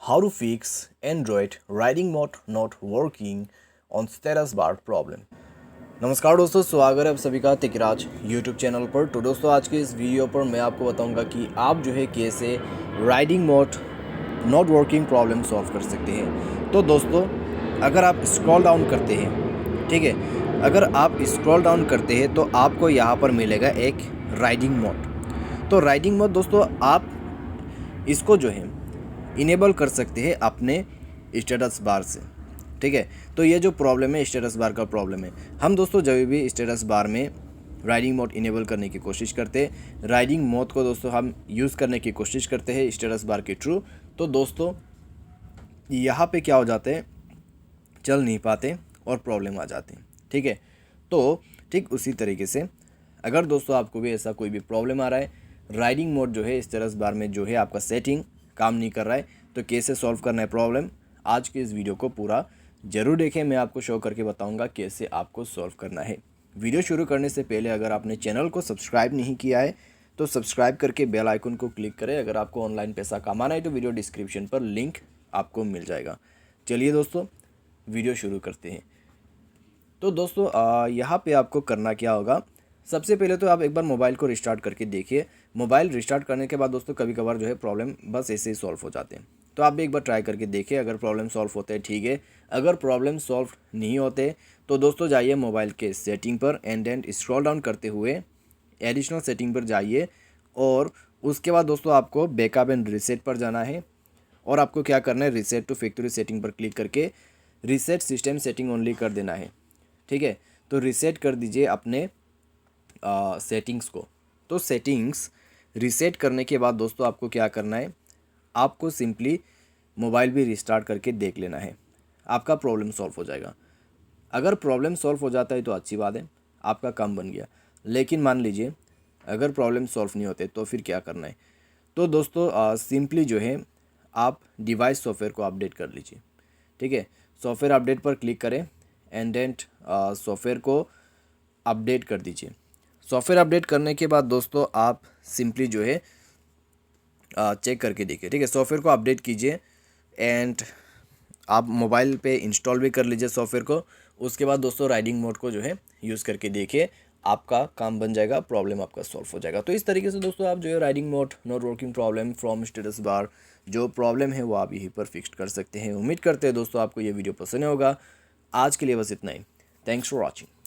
How to fix Android writing mode not working on status bar problem। नमस्कार दोस्तों, स्वागत है आप सभी का तिकराज यूट्यूब चैनल पर। तो दोस्तों आज के इस वीडियो पर मैं आपको बताऊंगा कि आप जो है कैसे riding mode not working problem solve कर सकते हैं। तो दोस्तों अगर आप स्क्रॉल डाउन करते हैं, ठीक है, अगर आप स्क्रॉल डाउन करते हैं तो आपको यहाँ पर मिलेगा एक राइडिंग मोड। तो राइडिंग मोड दोस्तों आप इसको जो है इनेबल कर सकते हैं अपने स्टेटस बार से, ठीक है। तो ये जो प्रॉब्लम है स्टेटस बार का प्रॉब्लम है, हम दोस्तों जब भी स्टेटस बार में राइडिंग मोड इनेबल करने की कोशिश करते हैं, राइडिंग मोड को दोस्तों हम यूज़ करने की कोशिश करते हैं स्टेटस बार के थ्रू, तो दोस्तों यहाँ पे क्या हो जाते हैं, चल नहीं पाते और प्रॉब्लम आ जाते हैं, ठीक है। तो ठीक उसी तरीके से अगर दोस्तों आपको भी ऐसा कोई भी प्रॉब्लम आ रहा है, राइडिंग मोड जो है स्टेटस बार में जो है आपका सेटिंग काम नहीं कर रहा है, तो कैसे सॉल्व करना है प्रॉब्लम, आज के इस वीडियो को पूरा ज़रूर देखें। मैं आपको शो करके बताऊंगा कैसे आपको सॉल्व करना है। वीडियो शुरू करने से पहले अगर आपने चैनल को सब्सक्राइब नहीं किया है तो सब्सक्राइब करके बेल आइकन को क्लिक करें। अगर आपको ऑनलाइन पैसा कमाना है तो वीडियो डिस्क्रिप्शन पर लिंक आपको मिल जाएगा। चलिए दोस्तों वीडियो शुरू करते हैं। तो दोस्तों यहाँ पे आपको करना क्या होगा, सबसे पहले तो आप एक बार मोबाइल को रिस्टार्ट करके देखिए। मोबाइल रिस्टार्ट करने के बाद दोस्तों कभी कभार जो है प्रॉब्लम बस ऐसे ही सॉल्व हो जाते हैं, तो आप भी एक बार ट्राई करके देखिए। अगर प्रॉब्लम सॉल्व होते हैं ठीक है, अगर प्रॉब्लम सॉल्व नहीं होते तो दोस्तों जाइए मोबाइल के सेटिंग पर एंड देन स्क्रॉल डाउन करते हुए एडिशनल सेटिंग पर जाइए और उसके बाद दोस्तों आपको बैकअप एंड रीसेट पर जाना है और आपको क्या करना है, रीसेट टू फैक्ट्री सेटिंग पर क्लिक करके रीसेट सिस्टम सेटिंग ओनली कर देना है, ठीक है। तो रीसेट कर दीजिए अपने सेटिंग्स को। तो सेटिंग्स रीसेट करने के बाद दोस्तों आपको क्या करना है, आपको सिंपली मोबाइल भी रिस्टार्ट करके देख लेना है, आपका प्रॉब्लम सॉल्व हो जाएगा। अगर प्रॉब्लम सॉल्व हो जाता है तो अच्छी बात है, आपका काम बन गया। लेकिन मान लीजिए अगर प्रॉब्लम सॉल्व नहीं होते तो फिर क्या करना है, तो दोस्तों सिंपली जो है आप डिवाइस सॉफ्टवेयर को अपडेट कर लीजिए, ठीक है। सॉफ्टवेयर अपडेट पर क्लिक करें एंड देन सॉफ्टवेयर को अपडेट कर दीजिए। सॉफ्टवेयर अपडेट करने के बाद दोस्तों आप सिंपली जो है चेक करके देखिए, ठीक है। सॉफ्टवेयर को अपडेट कीजिए एंड आप मोबाइल पे इंस्टॉल भी कर लीजिए सॉफ्टवेयर को। उसके बाद दोस्तों राइडिंग मोड को जो है यूज़ करके देखिए, आपका काम बन जाएगा, प्रॉब्लम आपका सॉल्व हो जाएगा। तो इस तरीके से दोस्तों आप जो है riding mode not working problem from status bar जो प्रॉब्लम है वो आप यहीं पर फिक्स कर सकते हैं। उम्मीद करते हैं दोस्तों आपको ये वीडियो पसंद होगा। आज के लिए बस इतना ही। Thanks for watching.